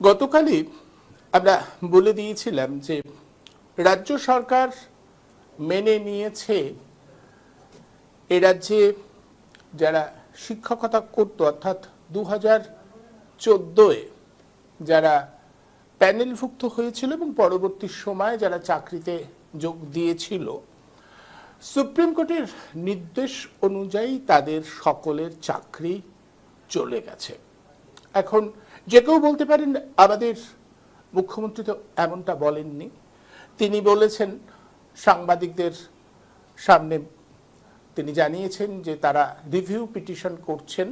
গতকালই আমরা বলে দিয়েছিলাম যে রাজ্য সরকার মেনে নিয়েছে এ রাজ্যে যারা শিক্ষকতা করতো অর্থাৎ 2014-এ যারা প্যানেলভুক্ত হয়েছিল এবং পরবর্তী সময়ে যারা চাকরিতে যোগ দিয়েছিল, সুপ্রিম কোর্টের নির্দেশ অনুযায়ী তাদের সকলের চাকরি চলে গেছে। এখন যে কেউ বলতে পারেন আমাদের মুখ্যমন্ত্রী তো এমনটা বলেননি। তিনি বলেছেন সাংবাদিকদের সামনে, তিনি জানিয়েছেন যে তারা রিভিউ পিটিশন করছেন,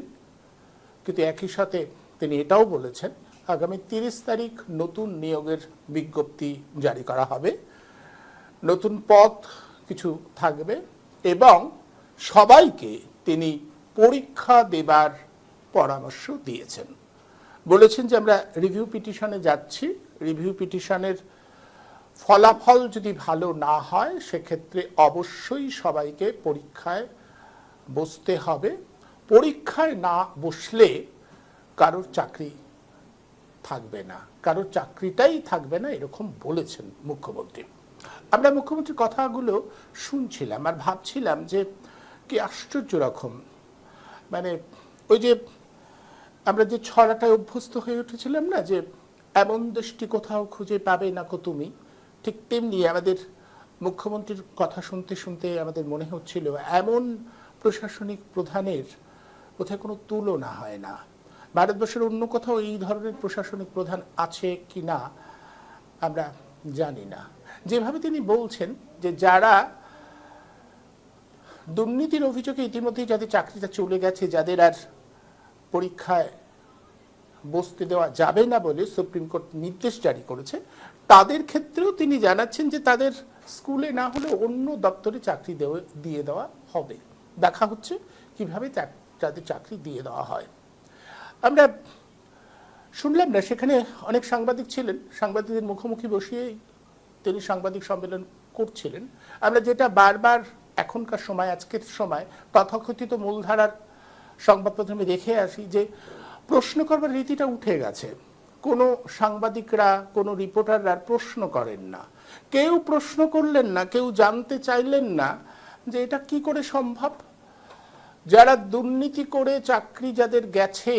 কিন্তু একই সাথে তিনি এটাও বলেছেন আগামী 30 তারিখ নতুন নিয়োগের বিজ্ঞপ্তি জারি করা হবে, নতুন পদ কিছু থাকবে এবং সবাইকে তিনি পরীক্ষা দেবার পরামর্শ দিয়েছেন। বলেছেন যে আমরা রিভিউ পিটিশনে যাচ্ছি, রিভিউ পিটিশনের ফলাফল যদি ভালো না হয় সেক্ষেত্রে অবশ্যই সবাইকে পরীক্ষায় বসতে হবে, পরীক্ষায় না বসলে কারোর চাকরি থাকবে না, কারোর চাকরিটাই থাকবে না, এরকম বলেছেন মুখ্যমন্ত্রী। আমরা মুখ্যমন্ত্রীর কথাগুলো শুনছিলাম আর ভাবছিলাম যে কি আশ্চর্য রকম, মানে ওই যে আমরা যে ছড়াটায় অভ্যস্ত হয়ে উঠেছিলাম না, যে এমন দেশটি কোথাও খুঁজে পাবে না কো তুমি, ঠিক তেমনি আমাদের মুখ্যমন্ত্রীর কথা শুনতে শুনতে আমাদের মনে হচ্ছিল এমন প্রশাসনিক প্রধানের কোথায় কোনো তুলনা হয় না। ভারতবর্ষের অন্য কোথাও এই ধরনের প্রশাসনিক প্রধান আছে কি না আমরা জানি না। যেভাবে তিনি বলছেন যে যারা দুর্নীতির অভিযোগে ইতিমধ্যেই যাদের চাকরিটা চলে গেছে, যাদের আর পরীক্ষায় বসতে দেওয়া যাবে না বলে সুপ্রিম কোর্ট নির্দেশ জারি করেছে, তাদের ক্ষেত্রেও তিনি জানাচ্ছেন যে তাদের স্কুলে না হলে অন্য দপ্তরে চাকরি দিয়ে দেওয়া হবে। দেখা হচ্ছে কিভাবে তাদের চাকরি দিয়ে দেওয়া হয়। আমরা শুনলাম না, সেখানে অনেক সাংবাদিক ছিলেন, সাংবাদিকদের মুখোমুখি বসিয়েই তিনি সাংবাদিক সম্মেলন করছিলেন। আমরা যেটা বারবার এখনকার সময়, আজকের সময় তথাকথিত মূলধারার সংবাদ মাধ্যমে দেখে আসি যে প্রশ্ন করবার রীতিটা উঠে গেছে। কোনো সাংবাদিকরা, কোনো রিপোর্টাররা প্রশ্ন করেন না, কেউ প্রশ্ন করলেন না, কেউ জানতে চাইলেন না যে এটা কি করে সম্ভব। যারা দুর্নীতি করে চাকরি যাদের গেছে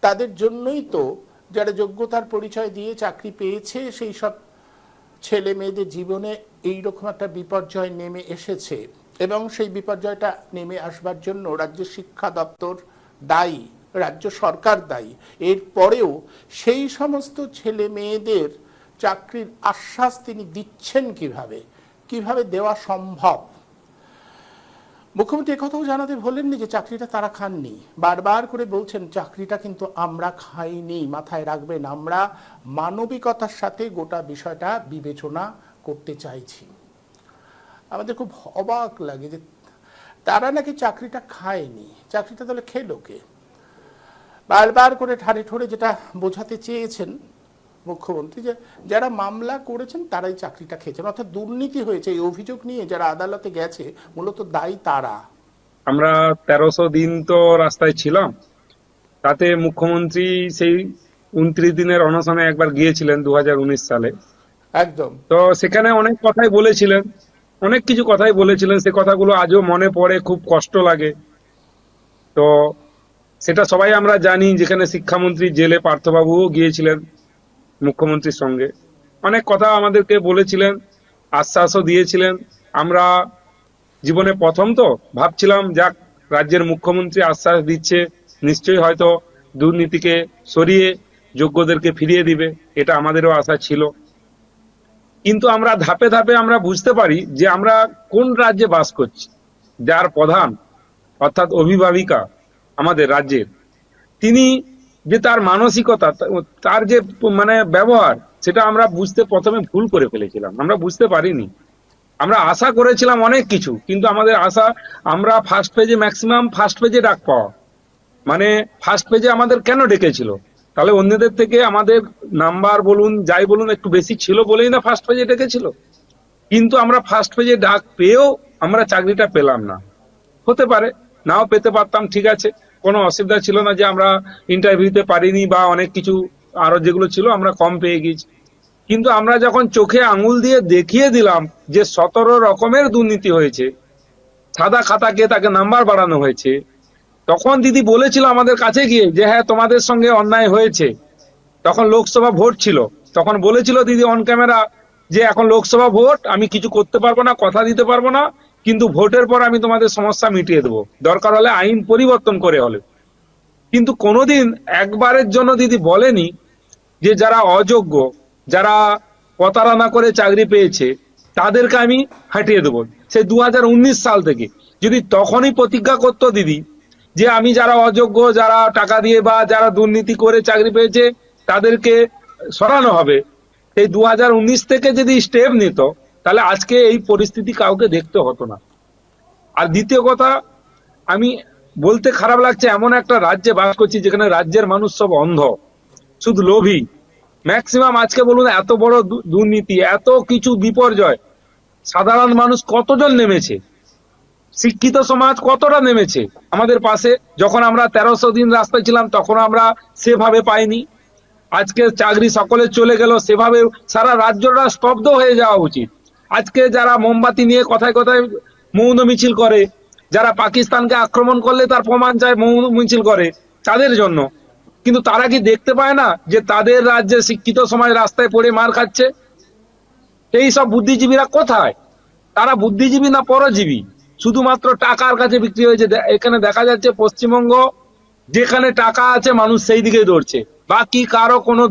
তাদের জন্যই তো, যারা যোগ্যতার পরিচয় দিয়ে চাকরি পেয়েছে, সেই সব ছেলে মেয়েদের জীবনে এইরকম একটা বিপর্যয় নেমে এসেছে এবং সেই বিপর্যয়টা নেমে আসবার জন্য রাজ্য শিক্ষা দপ্তর দায়ী, রাজ্য সরকার দায়ী। এরপরেও সেই সমস্ত ছেলে মেয়েদের চাকরির আশ্বাস তিনি দিচ্ছেন কিভাবে, কিভাবে দেওয়া সম্ভব? মুখ্যমন্ত্রী একথাও জানাতে ভোলেননি যে চাকরিটা তারা খাননি, বারবার করে বলছেন চাকরিটা কিন্তু আমরা খাইনি। মাথায় রাখবেন, আমরা মানবিকতার সাথে গোটা বিষয়টা বিবেচনা করতে চাইছি। আমাদের খুব অবাক লাগে যে তারা নাকি চাকরিটা খায়নি, চাকরিটা তাহলে খেলো কে? বারবার করে ঠাড়ে ঠোড়ে যেটা বোঝাতে চেয়েছেন মুখ্যমন্ত্রী যে যারা মামলা করেছেন তারাই চাকরিটা খেয়েছেন, অর্থাৎ দুর্নীতি হয়েছে এই অভিযোগ নিয়ে যারা আদালতে গেছে মূলত দায়ী তারা। আমরা 1300 দিন তো রাস্তায় ছিলাম, তাতে মুখ্যমন্ত্রী সেই 29 দিনের অনশনে একবার গিয়েছিলেন 2019 সালে। একদম। তো সেখানে অনেক কথাই বলেছিলেন, অনেক কিছু কথাই বলেছিলেন, সে কথাগুলো আজও মনে পড়ে, খুব কষ্ট লাগে। তো সেটা সবাই আমরা জানি, যেখানে শিক্ষামন্ত্রী জেলে পার্থবাবুও গিয়েছিলেন মুখ্যমন্ত্রীর সঙ্গে, অনেক কথা আমাদেরকে বলেছিলেন, আশ্বাসও দিয়েছিলেন। আমরা জীবনে প্রথম তো ভাবছিলাম যাক, রাজ্যের মুখ্যমন্ত্রী আশ্বাস দিচ্ছে, নিশ্চয়ই হয়তো দুর্নীতিকে সরিয়ে যোগ্যদেরকে ফিরিয়ে দিবে, এটা আমাদেরও আশা ছিল। কিন্তু আমরা ধাপে ধাপে আমরা বুঝতে পারি যে আমরা কোন রাজ্যে বাস করছি। যার প্রধান অর্থাৎ অভিভাবিকা আমাদের রাজ্যের, তিনি যে তার মানসিকতা, তার যে মানে ব্যবহার, সেটা আমরা বুঝতে প্রথমে ভুল করে ফেলেছিলাম, আমরা বুঝতে পারিনি। আমরা আশা করেছিলাম অনেক কিছু, কিন্তু আমাদের আশা, আমরা ফার্স্ট পেজে, ম্যাক্সিমাম ফার্স্ট পেজে ডাক পাওয়া, মানে ফার্স্ট পেজে আমাদের কেন ডেকেছিল? তাহলে অন্যদের থেকে আমাদের নাম্বার বলুন, যাই বলুন, একটু বেশি ছিল বলেই না ফার্স্ট পেজে ডেকেছিল। কিন্তু আমরা ফার্স্ট পেজে ডাক পেয়েও আমরা চাকরিটা পেলাম না। হতে পারে নাও পেতে পারতাম, ঠিক আছে, কোনো অসুবিধা ছিল না যে আমরা ইন্টারভিউতে পারিনি বা অনেক কিছু আরো যেগুলো ছিল আমরা কম পেয়ে গেছি। কিন্তু আমরা যখন চোখে আঙুল দিয়ে দেখিয়ে দিলাম যে 17 রকমের দুর্নীতি হয়েছে, সাদা খাতাকে তাকে নাম্বার বাড়ানো হয়েছে, তখন দিদি বলেছিল আমাদের কাছে গিয়ে যে হ্যাঁ তোমাদের সঙ্গে অন্যায় হয়েছে। তখন লোকসভা ভোট ছিল, তখন বলেছিল দিদি অন ক্যামেরা যে এখন লোকসভা ভোট, আমি কিছু করতে পারবো না, কথা দিতে পারবো না, কিন্তু ভোটের পর আমি তোমাদের সমস্যা মিটিয়ে দেবো, দরকার হলে আইন পরিবর্তন করে হলে। কিন্তু কোনোদিন একবারের জন্য দিদি বলেনি যে যারা অযোগ্য, যারা প্রতারণা করে চাকরি পেয়েছে তাদেরকে আমি হাঁটিয়ে দেবো। সেই 2019 সাল থেকে যদি তখনই প্রতিজ্ঞা করতো দিদি যে আমি যারা অযোগ্য, যারা টাকা দিয়ে বা যারা দুর্নীতি করে চাকরি পেয়েছে তাদেরকে সরানো হবে, এই 2019 থেকে যদি স্টেপ নিত তাহলে আজকে এই পরিস্থিতি কাউকে দেখতে হতো না। আর দ্বিতীয় কথা, আমি বলতে খারাপ লাগছে, এমন একটা রাজ্যে বাস করছি যেখানে রাজ্যের মানুষ সব অন্ধ, শুধু লোভী ম্যাক্সিমাম। আজকে বলুন এত বড় দুর্নীতি, এত কিছু বিপর্যয়, সাধারণ মানুষ কতজন নেমেছে, শিক্ষিত সমাজ কতটা নেমেছে আমাদের পাশে। যখন আমরা 1300 দিন রাস্তায় ছিলাম তখন আমরা সেভাবে পাইনি। আজকে চাকরি সকলে চলে গেল, সেভাবে সারা রাজ্যটা স্তব্ধ হয়ে যাওয়া উচিত। আজকে যারা মোমবাতি নিয়ে কথায় কথায় মৌন মিছিল করে, যারা পাকিস্তানকে আক্রমণ করলে তার প্রমাণ চায় মৌন মিছিল করে তাদের জন্য, কিন্তু তারা কি দেখতে পায় না যে তাদের রাজ্যে শিক্ষিত সমাজ রাস্তায় পড়ে মার খাচ্ছে? এই সব বুদ্ধিজীবীরা কোথায়? তারা বুদ্ধিজীবী না পরজীবী? শুধুমাত্র টাকার কাছে বিক্রি হয়েছে। এখানে দেখা যাচ্ছে পশ্চিমবঙ্গ যেখানে টাকা আছে মানুষ সেই দিকে দৌড়ছে, বাকি কারো কোনো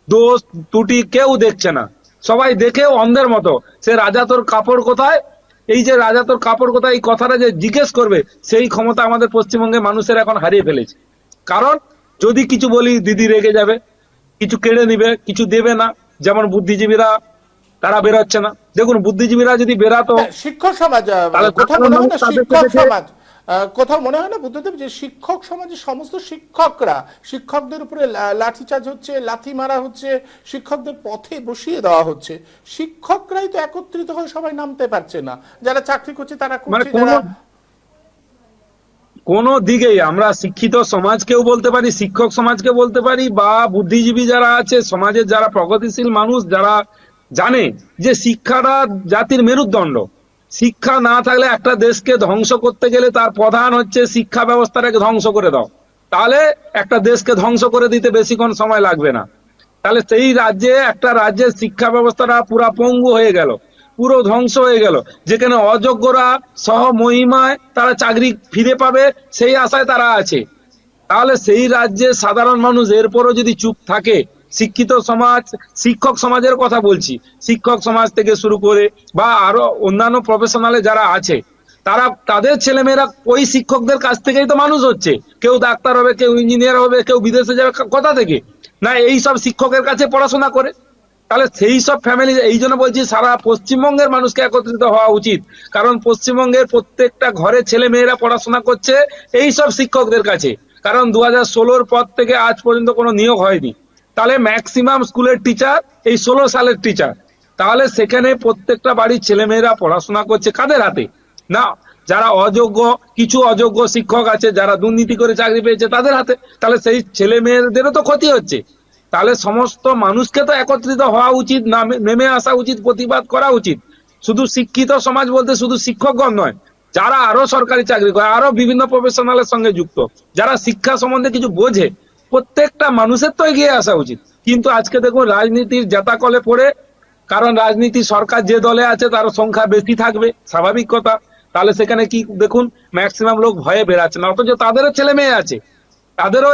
দোষ ত্রুটি কেউ দেখছে না, সবাই দেখেও অন্ধের মতো। সে রাজা তোর কাপড় কোথায়, এই যে রাজা তোর কাপড় কোথায়, এই কথাটা যে জিজ্ঞেস করবে সেই ক্ষমতা আমাদের পশ্চিমবঙ্গের মানুষের এখন হারিয়ে ফেলেছে। কারণ যদি কিছু বলি দিদি রেগে যাবে, কিছু কেড়ে নিবে, কিছু দেবে না। যেমন বুদ্ধিজীবীরা তারা বেরোচ্ছে না, দেখুন বুদ্ধিজীবীরা যদি বেরাতো শিক্ষক সমাজ তাহলে কোথাও মনে হয় না, তাদেরকে শিক্ষক দেখে- সমাজ কোথাও মনে হয় না বুদ্ধদেব যে শিক্ষক সমাজের সমস্ত শিক্ষকরা, শিক্ষকদের উপরে লাঠিচার্জ হচ্ছে, লাথি মারা হচ্ছে, শিক্ষকদের পথে বসিয়ে দেওয়া হচ্ছে, শিক্ষকরাই তো একত্রিত হয়ে সবাই নামতে পারছে না। যারা চাকরি করছে তারা মানে করছে, যারা কোন দিকেই আমরা শিক্ষিত সমাজকেও বলতে পারি, শিক্ষক সমাজকে বলতে পারি, বা বুদ্ধিজীবী যারা আছে সমাজের, যারা প্রগতিশীল মানুষ, যারা জানে যে শিক্ষাটা জাতির মেরুদণ্ড, শিক্ষা না থাকলে একটা দেশকে ধ্বংস করতে গেলে তার প্রধান হচ্ছে শিক্ষা ব্যবস্থাটাকে ধ্বংস করে দাও, তাহলে একটা দেশকে ধ্বংস করে দিতে বেশিক্ষণ সময় লাগবে না। তাহলে সেই রাজ্যে, একটা রাজ্যের শিক্ষা ব্যবস্থাটা পুরা পঙ্গু হয়ে গেল, পুরো ধ্বংস হয়ে গেল, যেখানে অযোগ্যরা সহ মহিমায় তারা চাকরি ফিরে পাবে সেই আশায় তারা আছে। তাহলে সেই রাজ্যে সাধারণ মানুষ এরপরও যদি চুপ থাকে, শিক্ষিত সমাজ, শিক্ষক সমাজের কথা বলছি, শিক্ষক সমাজ থেকে শুরু করে বা আরো অন্যান্য প্রফেশনালে যারা আছে, তারা তাদের ছেলেমেয়েরা ওই শিক্ষকদের কাছ থেকেই তো মানুষ হচ্ছে। কেউ ডাক্তার হবে, কেউ ইঞ্জিনিয়ার হবে, কেউ বিদেশে যাবে, কোথা থেকে? না এই সব শিক্ষকের কাছে পড়াশোনা করে। তাহলে সেই সব ফ্যামিলি, এই জন্য বলছি সারা পশ্চিমবঙ্গের মানুষকে একত্রিত হওয়া উচিত, কারণ পশ্চিমবঙ্গের প্রত্যেকটা ঘরে ছেলে মেয়েরা পড়াশোনা করছে এই সব শিক্ষকদের কাছে। কারণ 2016 পর থেকে আজ পর্যন্ত কোনো নিয়োগ হয়নি, তাহলে ম্যাক্সিমাম স্কুলের টিচার এই 16 সালের টিচার। তাহলে সেখানে প্রত্যেকটা বাড়ির ছেলে মেয়েরা পড়াশোনা করছে কাদের হাতে? না যারা অযোগ্য, কিছু অযোগ্য শিক্ষক আছে যারা দুর্নীতি করে চাকরি পেয়েছে তাদের হাতে। তাহলে সেই ছেলে মেয়েদেরও তো ক্ষতি হচ্ছে। তাহলে সমস্ত মানুষকে তো একত্রিত হওয়া উচিত, নেমে আসা উচিত, প্রতিবাদ করা উচিত। শুধু শিক্ষিত সমাজ বলতে শুধু শিক্ষকগণ নয়, যারা আরো সরকারি চাকরি করে, আরো বিভিন্ন প্রফেশনালের সঙ্গে যুক্ত, যারা শিক্ষা সম্বন্ধে কিছু বোঝে, প্রত্যেকটা মানুষের তো এগিয়ে আসা উচিত। কিন্তু আজকে দেখুন রাজনীতির জাতাকলে পড়ে, কারণ রাজনীতি সরকার যে দলে আছে তার সংখ্যা বেশি থাকবে, স্বাভাবিক কথা। তাহলে সেখানে কি দেখুন ম্যাক্সিমাম লোক ভয়ে বেরাচ্ছে না, অথচ তাদেরও ছেলে মেয়ে আছে, তাদেরও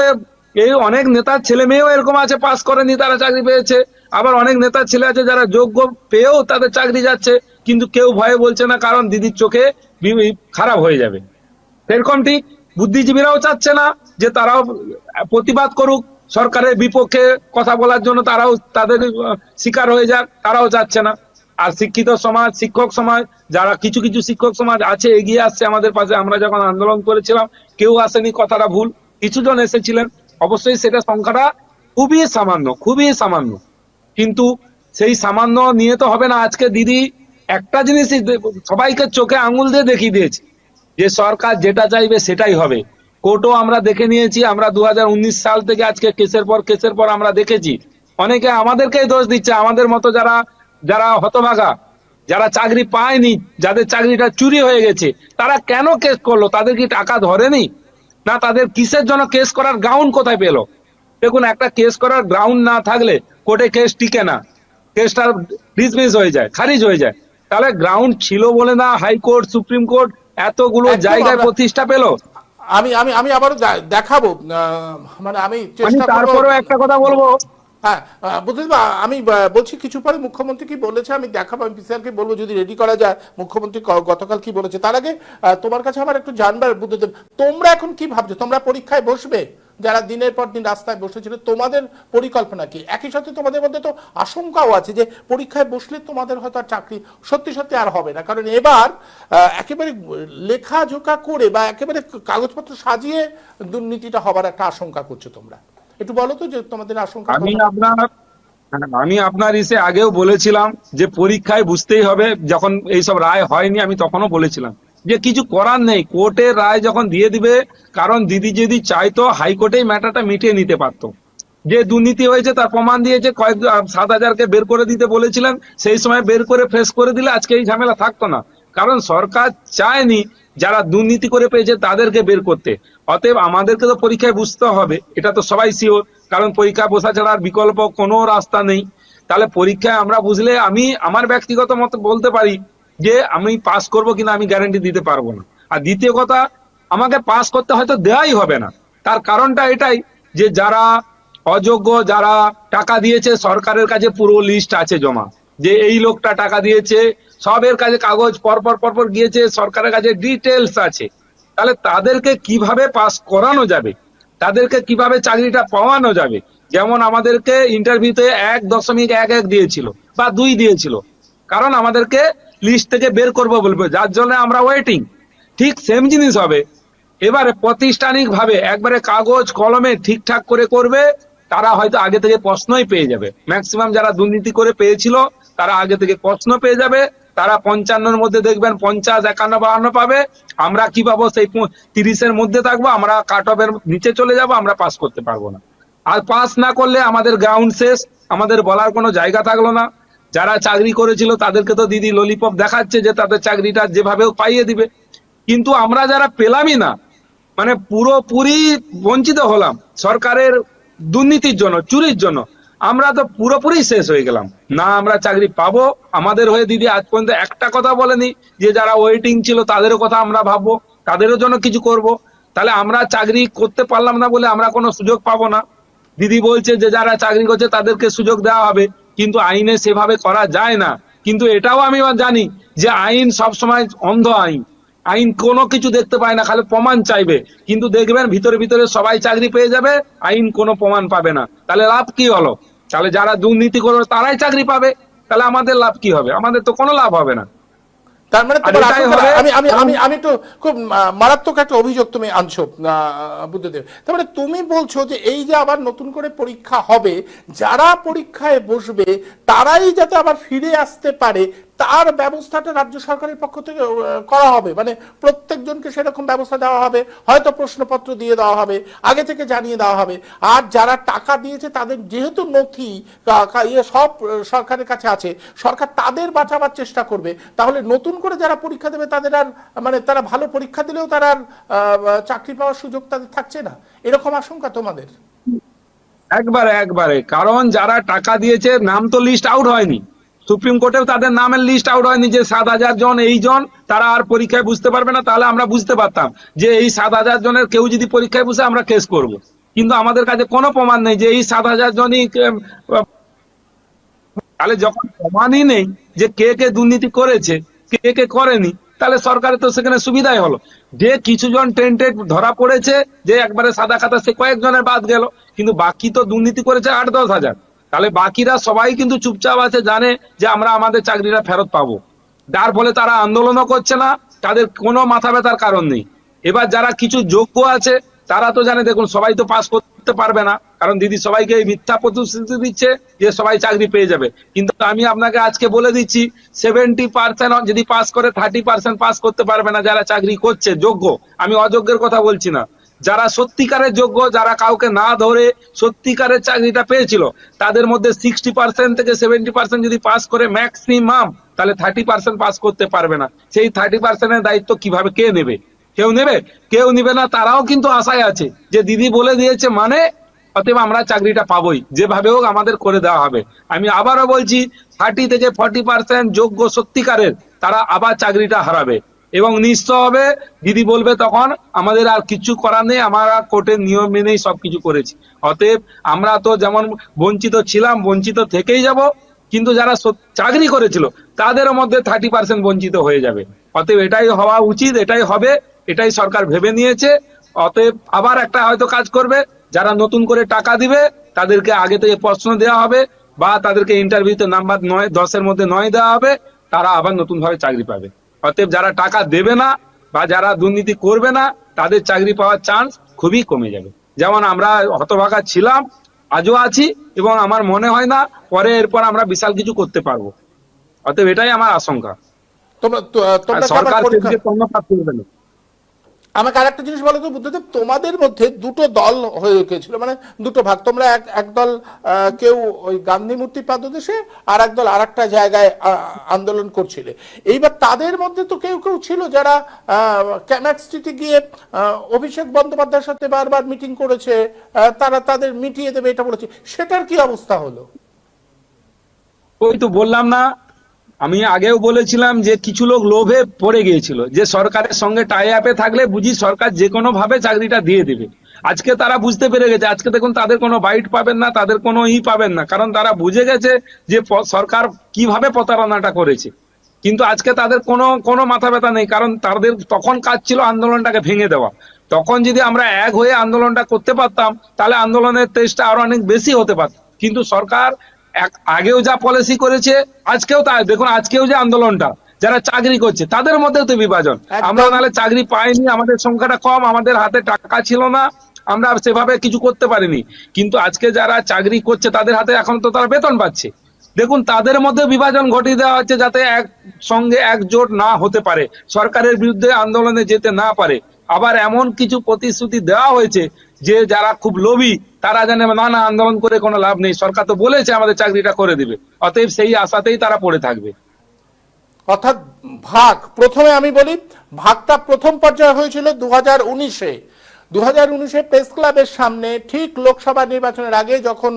এই অনেক নেতার ছেলে মেয়েও এরকম আছে, পাস করেনি তারা চাকরি পেয়েছে। আবার অনেক নেতার ছেলে আছে যারা যোগ্য পেয়েও তাদের চাকরি যাচ্ছে, কিন্তু কেউ ভয়ে বলছে না, কারণ দিদির চোখে খারাপ হয়ে যাবে। সেরকম ঠিক বুদ্ধিজীবীরাও চাচ্ছে না যে তারাও প্রতিবাদ করুক, সরকারের বিপক্ষে কথা বলার জন্য তারাও তাদের শিকার হয়ে যাক, তারাও চাচ্ছে না। আর শিক্ষিত সমাজ, শিক্ষক সমাজ, যারা কিছু কিছু শিক্ষক সমাজ আছে এগিয়ে আসছে আমাদের পাশে। আমরা যখন আন্দোলন করেছিলাম কেউ আসেনি, কথাটা ভুল, কিছু জন এসেছিলেন, অবশ্যই সেটা সংখ্যাটা খুবই সামান্য, খুবই সামান্য। কিন্তু সেই সামান্য নিয়ে তো হবে না। আজকে দিদি একটা জিনিসই সবাইকে চোখে আঙুল দিয়ে দেখিয়ে দিয়েছে যে সরকার যেটা চাইবে সেটাই হবে। কোর্টও আমরা দেখে নিয়েছি, আমরা 2019 সাল থেকে আজকে কেসের পর আমরা দেখেছি অনেকে আমাদেরকেই দোষ দিচ্ছে, আমাদের মতো যারা যারা হতভাগা, যারা চাকরি পায়নি, যাদের চাকরিটা চুরি হয়ে গেছে, তারা কেন কেস করলো? তাদের কি টাকা ধরেনি? না তাদের কিসের জন্য কেস করার গ্রাউন্ড কোথায় পেলো? দেখুন, একটা কেস করার গ্রাউন্ড না থাকলে কোর্টে কেস টিকে না, কেসটা ডিসমিস হয়ে যায়, খারিজ হয়ে যায়। তাহলে গ্রাউন্ড ছিল বলে না হাইকোর্ট, সুপ্রিম কোর্ট এতগুলো একদম জায়গায় প্রতিষ্ঠা পেলো। আমি আমি আমি আবারও দেখাবো, মানে আমি আমি চেষ্টা করবো। তারপরেও একটা কথা বলবো, হ্যাঁ, বুঝতে আমি বলছি কিছু পরে মুখ্যমন্ত্রী কি বলেছে আমি দেখাবো, আমি পিসিআরকে বলবো যদি রেডি করা যায় মুখ্যমন্ত্রী গতকাল কি বলেছে। তার আগে তোমার কাছে আমার একটু জানবার বুদ্ধদেব, তোমরা এখন কি ভাবছো? তোমরা পরীক্ষায় বসবে, যারা দিনের পর দিন রাস্তায় বসেছিল, তোমাদের পরিকল্পনা কি? একই সাথে তোমাদের মধ্যে তো আশঙ্কাও আছে যে পরীক্ষায় বসলে তোমাদের হয়তো আর চাকরি সত্যি সত্যি আর হবে না, কারণ এবার একেবারে লেখাজোকা করে বা একেবারে কাগজপত্র সাজিয়ে দুর্নীতিটা হবার একটা আশঙ্কা করছো তোমরা। একটু বলো তো যে তোমাদের আশঙ্কা। আমি আপনার ইসে আগেও বলেছিলাম যে পরীক্ষায় বুঝতেই হবে, যখন এইসব রায় হয়নি আমি তখনও বলেছিলাম যে কিছু করার নেই, কোর্টের রায় যখন দিয়ে দিবে, কারণ দিদি যদি চাইতো হাইকোর্টেই ম্যাটারটা মিটিয়ে নিতে পারতো। যে দুর্নীতি হয়েছে তার প্রমাণ দিয়েছে, 7,000কে বের করে দিতে বলেছিলেন, সেই সময় বের করে ফ্রেশ করে দিলে আজকে এই ঝামেলা থাকতো না। কারণ সরকার চায়নি যারা দুর্নীতি করে পেয়েছে তাদেরকে বের করতে। অতএব আমাদেরকে তো পরীক্ষায় বুঝতে হবে, এটা তো সবাই শিওর, কারণ পরীক্ষায় বসা ছাড়া আর বিকল্প কোনো রাস্তা নেই। তাহলে পরীক্ষায় আমরা বুঝলে, আমি আমার ব্যক্তিগত মত বলতে পারি যে আমি পাস করবো কিনা আমি গ্যারান্টি দিতে পারবো না। আর দ্বিতীয় কথা, আমাকে পাস করতে হয়তো দেওয়াই হবে না। তার কারণটা এটাই যে যারা অযোগ্য, যারা টাকা দিয়েছে, সরকারের কাছে পুরো লিস্ট আছে জমা, যে এই লোকটা টাকা দিয়েছে, সবের কাছে কাগজ পরপর গিয়েছে, সরকারের কাছে ডিটেলস আছে। তাহলে তাদেরকে কিভাবে পাস করানো যাবে, তাদেরকে কিভাবে চাকরিটা পাওয়ানো যাবে? যেমন আমাদেরকে ইন্টারভিউতে 1.11 দিয়েছিল বা 2 দিয়েছিল, কারণ আমাদেরকে লিস্ট থেকে বের করবো বলবে, যার জন্য আমরা ওয়েটিং। ঠিক সেম জিনিস হবে এবারে, প্রাতিষ্ঠানিক ভাবে একবারে কাগজ কলমে ঠিকঠাক করে করবে, তারা হয়তো আগে থেকে প্রশ্নই পেয়ে যাবে। ম্যাক্সিমাম যারা দুর্নীতি করে পেয়েছিল তারা আগে থেকে প্রশ্ন পেয়ে যাবে, তারা 55-র মধ্যে দেখবেন 50, 51, 52 পাবে। আমরা কি পাবো? সেই 30-এর মধ্যে থাকবো, আমরা কাট অফের নিচে চলে যাব, আমরা পাস করতে পারবো না। আর পাস না করলে আমাদের গ্রাউন্ড শেষ, আমাদের বলার কোনো জায়গা থাকলো না। যারা চাকরি করেছিল তাদেরকে তো দিদি ললিপপ দেখাচ্ছে যে তাদের চাকরিটা যেভাবেও পাইয়ে দিবে, কিন্তু আমরা যারা পেলামই না, মানে পুরোপুরি বঞ্চিত হলাম সরকারের দুর্নীতির জন্য, চুরির জন্য, আমরা তো পুরোপুরি শেষ হয়ে গেলাম। না আমরা চাকরি পাবো, আমাদের হয়ে দিদি আজ পর্যন্ত একটা কথা বলেনি যে যারা ওয়েটিং ছিল তাদেরও কথা আমরা ভাববো, তাদেরও জন্য কিছু করব। তাহলে আমরা চাকরি করতে পারলাম না বলে আমরা কোনো সুযোগ পাবো না। দিদি বলছে যে যারা চাকরি করছে তাদেরকে সুযোগ দেওয়া হবে, কিন্তু আইনে সেভাবে করা যায় না। কিন্তু এটাও আমি জানি যে আইন সবসময় অন্ধ আইন, আইন কোনো কিছু দেখতে পায় না, খালি প্রমাণ চাইবে। কিন্তু দেখবেন ভিতরে ভিতরে সবাই চাকরি পেয়ে যাবে, আইন কোনো প্রমাণ পাবে না। তাহলে লাভ কি হলো? তাহলে যারা দুর্নীতি করবে তারাই চাকরি পাবে, তাহলে আমাদের লাভ কি হবে? আমাদের তো কোনো লাভ হবে না। তার মানে আমি একটু খুব মারাত্মক একটা অভিযোগ তুমি আনছো বুদ্ধদেব। তার মানে তুমি বলছো যে এই যে আবার নতুন করে পরীক্ষা হবে, যারা পরীক্ষায় বসবে তারাই যাতে আবার ফিরে আসতে পারে তার ব্যবস্থাটা রাজ্য সরকারের পক্ষ থেকে করা হবে। মানে প্রত্যেকজনকে সেরকম ব্যবস্থা দেওয়া হবে, হয়তো প্রশ্নপত্র দিয়ে দেওয়া হবে, আগে থেকে জানিয়ে দেওয়া হবে। আর যারা টাকা দিয়েছে তাদের যেহেতু নথি সব সরকারের কাছে আছে, সরকার তাদের বাঁচাবার চেষ্টা করবে। তাহলে নতুন করে যারা পরীক্ষা দেবে তাদের আর, মানে তারা ভালো পরীক্ষা দিলেও তারা আর চাকরি পাওয়ার সুযোগ তাদের থাকছে না, এরকম আশঙ্কা তোমাদের? একবারে, কারণ যারা টাকা দিয়েছে নাম তো লিস্ট আউট হয়নি, সুপ্রিম কোর্টেও তাদের নামের লিস্ট আউট হয়নি যে 7,000 জন এই জন তারা আর পরীক্ষায় বুঝতে পারবে না। তাহলে আমরা বুঝতে পারতাম যে এই 7,000 জনের কেউ যদি পরীক্ষায় বসে আমরা কেস করব, কিন্তু আমাদের কাছে কোনো প্রমাণ নেই যে এই 7,000 জনই। তাহলে যখন প্রমাণই নেই যে কে কে দুর্নীতি করেছে, কে কে করেনি, তাহলে সরকারের তো সেখানে সুবিধাই হলো। যে কিছু জন টেন্টেড ধরা পড়েছে, যে একবারে সাদা খাতা, সে কয়েকজনের বাদ গেল, কিন্তু বাকি তো দুর্নীতি করেছে 8-10 হাজার। তাহলে বাকিরা সবাই কিন্তু চুপচাপ আছে, জানে যে আমরা আমাদের চাকরিটা ফেরত পাবো। যার ফলে তারা আন্দোলনও করছে না, তাদের কোনো মাথা ব্যথার কারণ নেই। এবার যারা কিছু যোগ্য আছে তারা তো জানে, দেখুন সবাই তো পাস করতে পারবে না, কারণ দিদি সবাইকে মিথ্যা প্রতিশ্রুতি দিচ্ছে যে সবাই চাকরি পেয়ে যাবে। কিন্তু আমি আপনাকে আজকে বলে দিচ্ছি 70% যদি পাস করে 30% পাস করতে পারবে না যারা চাকরি করছে যোগ্য। আমি অযোগ্যের কথা বলছি না, যারা সত্যিকারের যোগ্য, যারা কাউকে না ধরে সত্যিকারের চাকরিটা পেয়েছিল, তাদের মধ্যে 60% থেকে 70% যদি পাস করে ম্যাক্সিমাম, তাহলে 30% পাস করতে পারবে না। সেই 30%-এর দায়িত্ব কিভাবে কে নেবে? কেউ নেবে? কেউ নেবে না। তারাও কিন্তু আশায় আছে যে দিদি বলে দিয়েছে মানে অতএব আমরা চাকরিটা পাবোই, যেভাবে হোক আমাদের করে দেওয়া হবে। আমি আবারও বলছি, 30 থেকে 40% যোগ্য সত্যিকারের তারা আবার চাকরিটা হারাবে এবং নিশ্চয় হবে দিদি বলবে তখন আমাদের আর কিছু করার নেই, আমরা কোর্টের নিয়ম মেনেই সবকিছু করেছি। অতএব আমরা তো যেমন বঞ্চিত ছিলাম, বঞ্চিত থেকেই যাব, কিন্তু যারা চাকরি করেছিল তাদের মধ্যে 30% বঞ্চিত হয়ে যাবে। অতএব এটাই হওয়া উচিত, এটাই হবে, এটাই সরকার ভেবে নিয়েছে। অতএব আবার একটা হয়তো কাজ করবে, যারা নতুন করে টাকা দিবে তাদেরকে আগে থেকে প্রশ্ন দেওয়া হবে বা তাদেরকে ইন্টারভিউতে নাম্বার 9-10-এর মধ্যে 9 দেওয়া হবে, তারা আবার নতুন ভাবে চাকরি পাবে। অতএব যারা টাকা দেবে না বা যারা দুর্নীতি করবে না তাদের চাকরি পাওয়ার চান্স খুবই কমে যাবে। যেমন আমরা হতভাগা ছিলাম, আজও আছি, এবং আমার মনে হয় না পরে এরপর আমরা বিশাল কিছু করতে পারবো। অতএব এটাই আমার আশঙ্কা। তোমরা আর তোমরা কি আবার সরকার পরীক্ষা, সেদিকে কর্ণপাত করবে না। আমাকে আরেকটা জিনিস বলো তো বুদ্ধদেব, তোমাদের মধ্যে দুটো দল হয়ে গেছিল, মানে দুটো ভাগ। তোমরা এক দল কেউ ওই গান্ধী মূর্তি পাদদেশে, আর এক দল আর একটা জায়গায় আন্দোলন করছিলে। এইবার তাদের মধ্যে তো কেউ কেউ ছিল যারা ক্যামাক স্ট্রিটে গিয়ে অভিষেক বন্দ্যোপাধ্যায়ের সাথে বারবার মিটিং করেছে, তারা তাদের মিটিয়ে দেবে এটা বলেছে। সেটার কি অবস্থা হলো? ওই তো বললাম না, আমি আগেও বলেছিলাম যে কিছু লোক লোভে পড়ে গিয়েছিল যে সরকারের সঙ্গে টাই আপে থাকলে বুঝি সরকার যে কোনো ভাবে চাকরিটা দিয়ে দেবে। আজকে তারা বুঝতে পেরে গেছে, আজকে দেখুন তাদের কোনো বাইট পাবেন না, তাদের কোনো পাবেন না, কারণ তারা বুঝে গেছে যে সরকার কিভাবে প্রতারণাটা করেছে। কিন্তু আজকে তাদের কোনো মাথা ব্যথা নেই, কারণ তাদের তখন কাজ ছিল আন্দোলনটাকে ভেঙে দেওয়া। তখন যদি আমরা এক হয়ে আন্দোলনটা করতে পারতাম তাহলে আন্দোলনের তেজটা আরো অনেক বেশি হতে পারত। কিন্তু সরকার আগেও যা পলিসি করেছে আজকেও তাই। দেখুন আজকেও যে আন্দোলনটা, যারা চাকরি করছে তাদের মধ্যেও তো বিভাজন। আমরা নাহলে চাকরি পাইনি, আমাদের সংখ্যাটা কম, আমাদের হাতে টাকা ছিল না, আমরা সেভাবে কিছু করতে পারিনি। কিন্তু আজকে যারা চাকরি করছে তাদের হাতে এখন তো তারা বেতন পাচ্ছে। দেখুন তাদের মধ্যে বিভাজন ঘটিয়ে দেওয়া হচ্ছে যাতে এক সঙ্গে একজোট না হতে পারে, সরকারের বিরুদ্ধে আন্দোলনে যেতে না পারে। আবার এমন কিছু প্রতিশ্রুতি দেওয়া হয়েছে যে যারা খুব লোভী তারা জানে না আন্দোলন করে কোনো লাভ নেই, সরকার তো বলেছে আমাদের চাকরিটা করে দিবে। অতএব সেই আশাতেই তারা পড়ে থাকবে। অর্থাৎ ভাগ, প্রথমে আমি বলি ভাগটা প্রথম পর্যায়ে হয়েছিল 2019-এ। 2019-এ প্রেস ক্লাবের সামনে ঠিক লোকসভা নির্বাচনের আগে যখন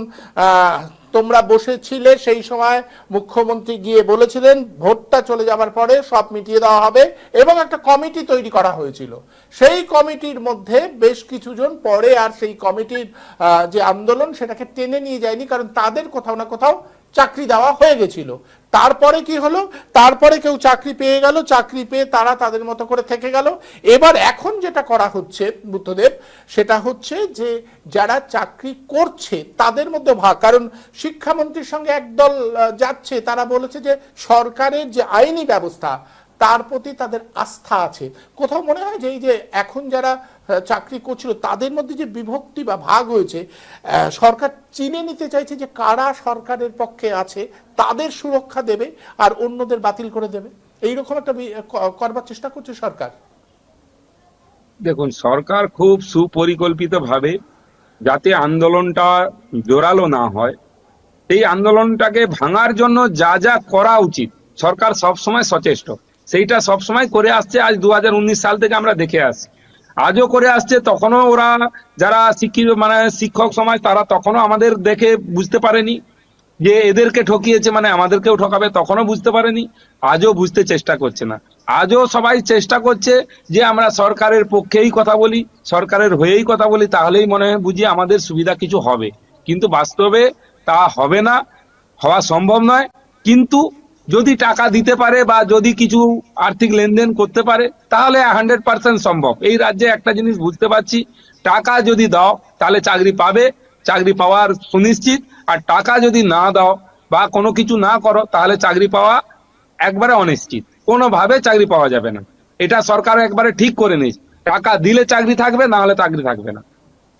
তোমরা বসেছিলে, সেই সময় মুখ্যমন্ত্রী গিয়ে বলেছিলেন ভোটটা চলে যাবার পরে সব মিটিয়ে দেওয়া হবে, এবং একটা কমিটি তৈরি করা হয়েছিল। সেই কমিটির মধ্যে বেশ কিছুজন পরে আর সেই কমিটির যে আন্দোলন সেটাকে টেনে নিয়ে যায়নি, কারণ তাদের কোথাও না কোথাও চাকরি দেওয়া হয়ে গেছিল। তারপরে কি হলো? তারপরে কেউ চাকরি পেয়ে গেল, চাকরি পেয়ে তারা তাদের মতো করে থেকে গেল। এবার এখন যেটা করা হচ্ছে বুদ্ধদেব, সেটা হচ্ছে যে যারা চাকরি করছে তাদের মধ্যে ভাগ। কারণ শিক্ষামন্ত্রীর সঙ্গে একদল যাচ্ছে, তারা বলেছে যে সরকারের যে আইনি ব্যবস্থা তার প্রতি তাদের আস্থা আছে। কোথাও মনে হয় যে এই যে এখন যারা চাকরি করছিল তাদের মধ্যে যে বিভক্তি বা ভাগ হয়েছে, সরকার চিনে নিতে চাইছে যে কারা সরকারের পক্ষে আছে তাদের সুরক্ষা দেবে আর অন্যদের বাতিল করে দেবে, এইরকম একটা করবার চেষ্টা করছে সরকার। দেখুন সরকার খুব সুপরিকল্পিত ভাবে যাতে আন্দোলনটা জোরালো না হয়, সেই আন্দোলনটাকে ভাঙার জন্য যা যা করা উচিত সরকার সবসময় সচেষ্ট, সেইটা সবসময় করে আসছে। আজ 2019 সাল থেকে আমরা দেখে আসছি, আজও করে আসছে। তখনও ওরা যারা শিক্ষিত মানে শিক্ষক সমাজ তারা তখনও আমাদের দেখে বুঝতে পারেনি যে এদেরকে ঠকিয়েছে মানে আমাদেরকেও ঠকাবে, তখনও বুঝতে পারেনি, আজও বুঝতে চেষ্টা করছে না। আজও সবাই চেষ্টা করছে যে আমরা সরকারের পক্ষেই কথা বলি, সরকারের হয়েই কথা বলি, তাহলেই মনে হয় বুঝি আমাদের সুবিধা কিছু হবে। কিন্তু বাস্তবে তা হবে না, হওয়া সম্ভব নয়। কিন্তু যদি টাকা দিতে পারে বা যদি কিছু আর্থিক লেনদেন করতে পারে তাহলে 100% সম্ভব। এই রাজ্যে একটা জিনিস বুঝতে পারছি, টাকা যদি দাও তাহলে চাকরি পাবে, চাকরি পাওয়ার সুনিশ্চিত। আর টাকা যদি না দাও বা কোনো কিছু না করো তাহলে চাকরি পাওয়া একবারে অনিশ্চিত, কোনোভাবে চাকরি পাওয়া যাবে না। এটা সরকার একবারে ঠিক করে নিয়েছে, টাকা দিলে চাকরি থাকবে, না হলে চাকরি থাকবে না।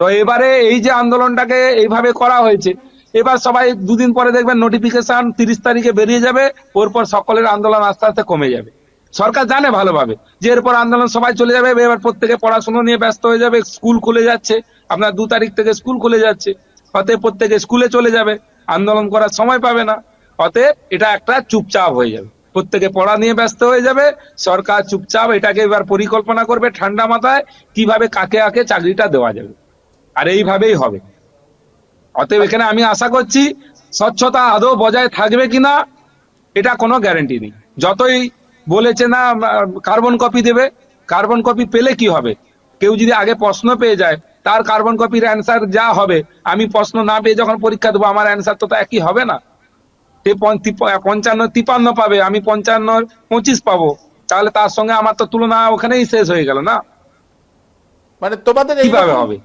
তো এবারে এই যে আন্দোলনটাকে এইভাবে করা হয়েছে, এবার সবাই দুদিন পরে দেখবেন নোটিফিকেশন 30 তারিখে বেরিয়ে যাবে, পরপর সকলের আন্দোলন আস্তে আস্তে কমে যাবে। সরকার জানে ভালোভাবে যে এরপর আন্দোলন সবাই চলে যাবে, এবার প্রত্যেকে পড়াশোনা নিয়ে ব্যস্ত হয়ে যাবে, স্কুল খুলে যাচ্ছে, আপনার 2 তারিখ থেকে স্কুল খুলে যাচ্ছে, অতএব প্রত্যেকে স্কুলে চলে যাবে, আন্দোলন করার সময় পাবে না, অতএব এটা একটা চুপচাপ হয়ে যাবে, প্রত্যেকে পড়া নিয়ে ব্যস্ত হয়ে যাবে, সরকার চুপচাপ এটাকে এবার পরিকল্পনা করবে ঠান্ডা মাথায় কিভাবে কাকে কাকে চাকরিটা দেওয়া যাবে, আর এইভাবেই হবে। অতএব এখানে আমি আশা করছি স্বচ্ছতা আদৌ বজায় থাকবে কিনা এটা কোনো গ্যারান্টি নেই। যতই বলেছে না কার্বন কপি দেবে, কার্বন কপি পেলে কি হবে? কেউ যদি আগে প্রশ্ন পেয়ে যায়, তার কার্বন কপির অ্যান্সার যা হবে, আমি প্রশ্ন না পেয়ে যখন পরীক্ষা দেবো আমার অ্যান্সার তো একই হবে না। সে 55-53 পাবে, আমি 55-25 পাবো, তাহলে তার সঙ্গে আমার তো তুলনা ওখানেই শেষ হয়ে গেল না, মানে তোমাদের কিভাবে হবে?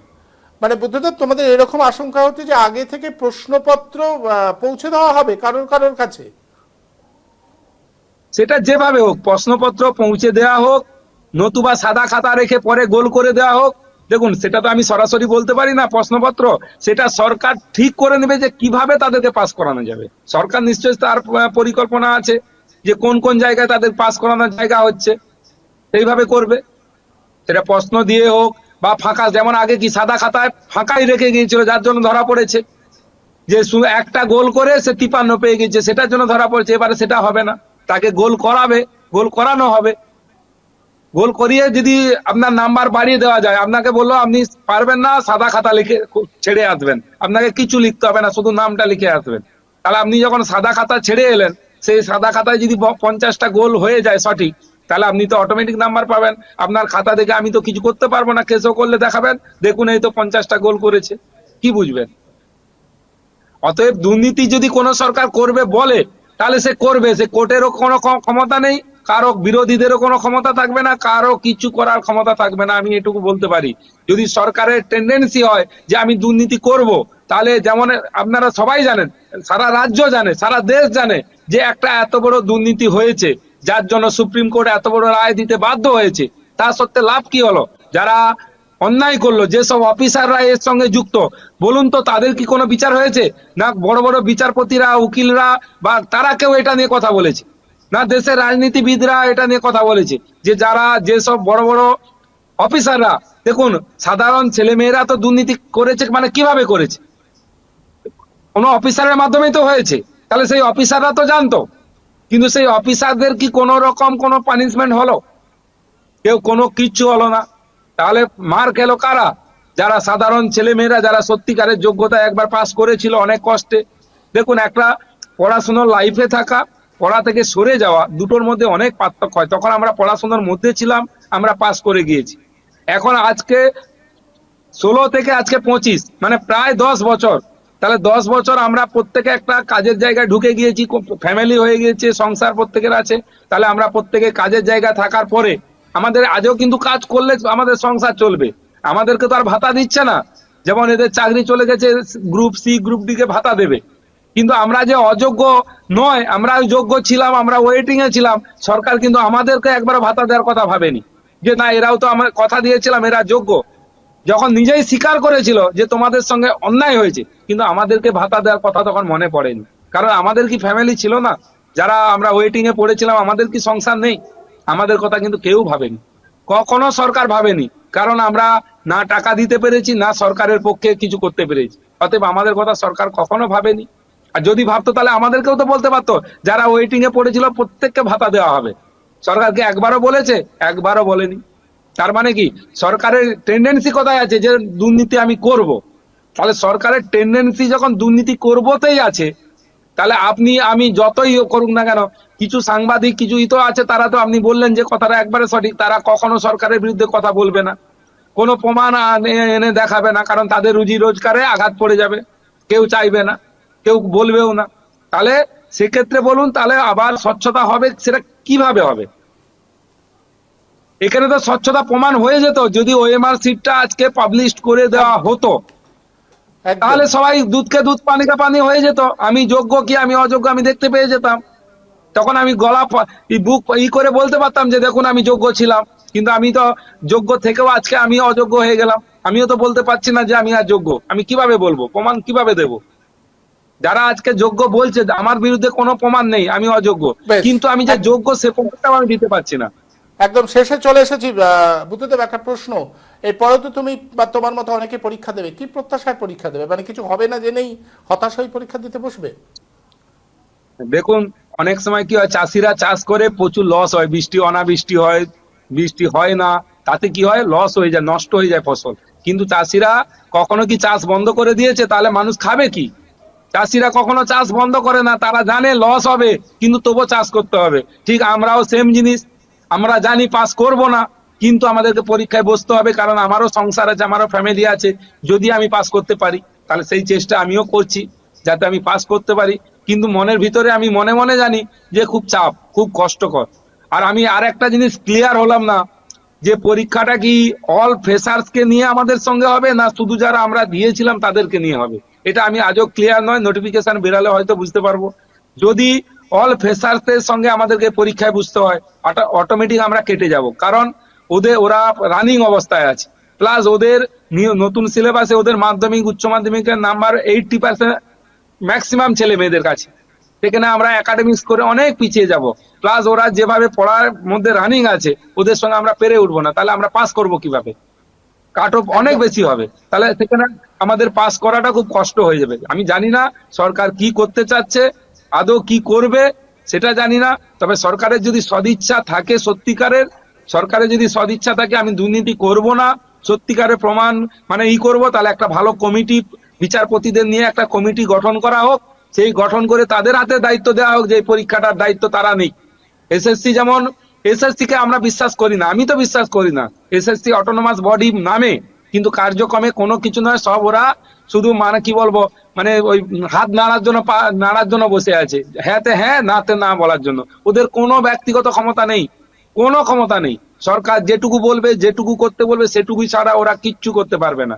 মানে বুদ্ধদেব, তোমাদের এরকম আশঙ্কা হচ্ছে যে আগে থেকে প্রশ্নপত্র পৌঁছে দেওয়া হবে কারোর কারোর কাছে? সেটা যেভাবে হোক প্রশ্নপত্র পৌঁছে দেওয়া হোক, নতুবা সাদা খাতা রেখে পরে গোল করে দেওয়া হোক। দেখুন সেটা তো আমি সরাসরি বলতে পারি না প্রশ্নপত্র, সেটা সরকার ঠিক করে নেবে যে কিভাবে তাদেরকে পাস করানো যাবে। সরকার নিশ্চয়ই তার পরিকল্পনা আছে যে কোন কোন জায়গায় তাদের পাস করানোর জায়গা হচ্ছে, সেইভাবে করবে। সেটা প্রশ্ন দিয়ে হোক বা ফাঁকা, যেমন আগে কি সাদা খাতায় ফাঁকাই রেখে গিয়েছিল যার জন্য ধরা পড়েছে, যে একটা গোল করে সে 53 পেয়ে গেছে, সেটার জন্য ধরা পড়েছে। এবারে সেটা হবে না, তাকে গোল করাবে, গোল করানো হবে, গোল করিয়ে যদি আপনার নাম্বার বাড়িয়ে দেওয়া যায়, আপনাকে বললো আপনি পারবেন না সাদা খাতা লিখে ছেড়ে আসবেন, আপনাকে কিছু লিখতে হবে না, শুধু নামটা লিখে আসবেন। তাহলে আপনি যখন সাদা খাতা ছেড়ে এলেন, সেই সাদা খাতায় যদি 50টা গোল হয়ে যায় সঠিক, তাহলে আপনি তো অটোমেটিক নাম্বার পাবেন। আপনার খাতা দেখে আমি তো কিছু করতে পারবো না, কেসও করলে দেখাবেন দেখুন এই তো 50টা গোল করেছে, কি বুঝবেন? অতএব দুর্নীতি যদি কোনো সরকার করবে বলে, তাহলে সে করবে, সে কোর্টেরও কোনো ক্ষমতা নেই, কারো বিরোধীদেরও কোনো ক্ষমতা থাকবে না, কারো কিছু করার ক্ষমতা থাকবে না। আমি এটুকু বলতে পারি, যদি সরকারের টেন্ডেন্সি হয় যে আমি দুর্নীতি করব, তাহলে যেমন আপনারা সবাই জানেন, সারা রাজ্য জানে, সারা দেশ জানে যে একটা এত বড় দুর্নীতি হয়েছে, যার জন্য সুপ্রিম কোর্ট এত বড় রায় দিতে বাধ্য হয়েছে। তা সত্ত্বে লাভ কি হলো? যারা অন্যায় করলো, যেসব অফিসাররা এর সঙ্গে যুক্ত, বলুন তো তাদের কি কোনো বিচার হয়েছে? না বড় বড় বিচারপতিরা, উকিলরা বা তারা কেউ এটা নিয়ে কথা বলেছে? না দেশের রাজনীতিবিদরা এটা নিয়ে কথা বলেছে যে যারা যেসব বড় বড় অফিসাররা, দেখুন সাধারণ ছেলেমেয়েরা তো দুর্নীতি করেছে, মানে কিভাবে করেছে? কোনো অফিসারের মাধ্যমেই তো হয়েছে, তাহলে সেই অফিসাররা তো জানতো, কিন্তু সেই অফিসারদের কি কোনো রকম কোনো পানিশমেন্ট হলো? কেউ কোনো কিচ্ছু হলো না। তাহলে মার খেলো কারা? যারা সাধারণ ছেলেমেয়েরা, যারা সত্যিকারের যোগ্যতা একবার পাস করেছিল অনেক কষ্টে। দেখুন একটা পড়াশোনার লাইফে থাকা, পড়া থেকে সরে যাওয়া, দুটোর মধ্যে অনেক পার্থক্য হয়। তখন আমরা পড়াশোনার মধ্যে ছিলাম, আমরা পাস করে গিয়েছি। এখন আজকে 16 থেকে আজকে 25, মানে প্রায় 10 বছর। তাহলে 10 বছর আমরা প্রত্যেকে একটা কাজের জায়গায় ঢুকে গিয়েছি, ফ্যামিলি হয়ে গিয়েছে, সংসার প্রত্যেকের আছে। তাহলে আমরা প্রত্যেকে কাজের জায়গায় থাকার পরে আমাদের আজও কিন্তু কাজ করলে আমাদের সংসার চলবে, আমাদেরকে তো আর ভাতা দিচ্ছে না। যেমন এদের চাকরি চলে গেছে, গ্রুপ সি গ্রুপ ডি কে ভাতা দেবে, কিন্তু আমরা যে অযোগ্য নয়, আমরা যোগ্য ছিলাম, আমরা ওয়েটিং এ ছিলাম, সরকার কিন্তু আমাদেরকে একবার ভাতা দেওয়ার কথা ভাবেনি, যে না এরাও তো আমার কথা দিয়েছিলাম এরা যোগ্য। যখন নিজেই স্বীকার করেছিল যে তোমাদের সঙ্গে অন্যায় হয়েছে, কিন্তু আমাদেরকে ভাতা দেওয়ার কথা তখন মনে পড়েনি। কারণ আমাদের কি ফ্যামিলি ছিল না? যারা আমরা ওয়েটিং এ পড়েছিলাম, আমাদের কি সংসার নেই? আমাদের কথা কিন্তু কেউ ভাবেনি, কখনো সরকার ভাবেনি। কারণ আমরা না টাকা দিতে পেরেছি, না সরকারের পক্ষে কিছু করতে পেরেছি। অতএব আমাদের কথা সরকার কখনো ভাবেনি। আর যদি ভাবতো তাহলে আমাদেরকেও তো বলতে পারতো, যারা ওয়েটিং এ পড়েছিল প্রত্যেককে ভাতা দেওয়া হবে। সরকারকে একবারও বলেছে? একবারও বলেনি। তার মানে কি সরকারের টেন্ডেন্সি কোথায় আছে যে দুর্নীতি আমি করব? তাহলে সরকারের টেন্ডেন্সি যখন দুর্নীতি করবোতেই আছে, তাহলে আপনি আমি যতই করুক না কেন, কিছু সাংবাদিক কিছু তো আছে, তারা তো আপনি বললেন যে কথাটা একবারে সঠিক, তারা কখনো সরকারের বিরুদ্ধে কথা বলবে না, কোনো প্রমাণ এনে দেখাবে না, কারণ তাদের রুজি রোজগারে আঘাত পড়ে যাবে, কেউ চাইবে না, কেউ বলবেও না। তাহলে সেক্ষেত্রে বলুন, তাহলে আবার স্বচ্ছতা হবে সেটা কিভাবে হবে? এখানে তো স্বচ্ছতা প্রমাণ হয়ে যেত যদি ওএমআর সিটটা আজকে পাবলিশ করে দেওয়া হতো, তাহলে সবাই দুধকে দুধ পানিকে পানি হয়ে যেত। আমি যোগ্য কি আমি অযোগ্য আমি দেখতে পেয়ে যেতাম, তখন আমি গলা বুক করে বলতে পারতাম যে দেখুন আমি যোগ্য ছিলাম। কিন্তু আমি তো যোগ্য থেকেও আজকে আমি অযোগ্য হয়ে গেলাম, আমিও তো বলতে পারছি না যে আমি আর যোগ্য। আমি কিভাবে বলবো? প্রমাণ কিভাবে দেব? যারা আজকে যোগ্য বলছে আমার বিরুদ্ধে কোনো প্রমাণ নেই, আমি অযোগ্য, বেশ। কিন্তু আমি যে যোগ্য সে প্রমাণটাও আমি দিতে পারছি না। একদম শেষে চলে এসেছি। বুদ্ধদেব, একটা প্রশ্ন, এরপরে তো তুমি বা তোমার মতো অনেকে পরীক্ষা দেবে, কি প্রত্যাশায় পরীক্ষা দেবে? মানে কিছু হবে না জেনেই হতাশ হয়ে পরীক্ষা দিতে বসবে? দেখুন, অনেক সময় কি হয়, চাষিরা চাষ করে প্রচুর লস হয়, বৃষ্টি অনাবৃষ্টি হয়, বৃষ্টি হয় না, তাতে কি হয়, লস হয়ে যায়, নষ্ট হয়ে যায় ফসল। কিন্তু চাষিরা কখনো কি চাষ বন্ধ করে দিয়েছে? তাহলে মানুষ খাবে কি? চাষিরা কখনো চাষ বন্ধ করে না, তারা জানে লস হবে কিন্তু তবুও চাষ করতে হবে। ঠিক আমরাও সেম জিনিস, আমরা জানি পাস করব না, কিন্তু আমাদেরকে পরীক্ষায় বসতে হবে, কারণ আমারও সংসার আছে, আমারও ফ্যামিলি আছে। যদি আমি পাস করতে পারি তাহলে সেই চেষ্টা আমিও করছি যাতে আমি পাস করতে পারি, কিন্তু মনের ভিতরে আমি মনে মনে জানি যে খুব চাপ, খুব কষ্টকর। আর আমি আর একটা জিনিস ক্লিয়ার হলাম না, যে পরীক্ষাটা কি অল ফ্রেশার্স কে নিয়ে আমাদের সঙ্গে হবে না শুধু যারা আমরা দিয়েছিলাম তাদেরকে নিয়ে হবে, এটা আমি আজও ক্লিয়ার নয়। নোটিফিকেশন বেরালে হয়তো বুঝতে পারবো। যদি অল ফ্রেশার্স এর সঙ্গে আমাদেরকে পরীক্ষায় বুঝতে হয়, অটোমেটিক আমরা কেটে যাব, কারণ ওরা রানিং অবস্থায় আছে, প্লাস ওদের নতুন সিলেবাসে ওদের মাধ্যমিক উচ্চ মাধ্যমিকের নাম্বার 80% ম্যাক্সিমাম ছেলে মেয়েদের কাছে, সেখানে আমরা একাডেমিক্স করে অনেক পিছিয়ে যাব। প্লাস ওরা যেভাবে পড়ার মধ্যে রানিং আছে ওদের সঙ্গে আমরা পেরে উঠবো না, তাহলে আমরা পাস করব কিভাবে? কাট অফ অনেক একদম। বেশি হবে, তাহলে সেখানে আমাদের পাস করাটা খুব কষ্ট হয়ে যাবে। আমি জানি না সরকার কি করতে চাচ্ছে, আদৌ কি করবে সেটা জানি না। তবে সরকারের যদি সদিচ্ছা থাকে, সত্যিকারের সরকারের যদি সদিচ্ছা থাকে, আমি দুর্নীতি করব না, সত্যিকারের প্রমাণ মানে করব, তাহলে একটা ভালো কমিটি, বিচারপতিদের নিয়ে একটা কমিটি গঠন করা হোক, সেই গঠন করে তাদের হাতে দায়িত্ব দেওয়া হোক যে এই পরীক্ষাটার দায়িত্ব তারা নেই। এসএসসি যেমন, এসএসসি কে আমরা বিশ্বাস করি না, আমি তো বিশ্বাস করি না। এসএসসি অটোনমাস বডি নামে, কিন্তু কার্যক্রমে কোনো কিছু নয়, সব ওরা শুধু মানে কি বলবো, মানে ওই হাত নাড়ার জন্য পা নাড়ার জন্য বসে আছে, হ্যাঁতে হ্যাঁ নাতে না বলার জন্য। ওদের কোনো ব্যক্তিগত ক্ষমতা নেই, কোনো ক্ষমতা নেই। সরকার যেটুকু বলবে, যেটুকু করতে বলবে সেটুকুই ছাড়া ওরা কিচ্ছু করতে পারবে না।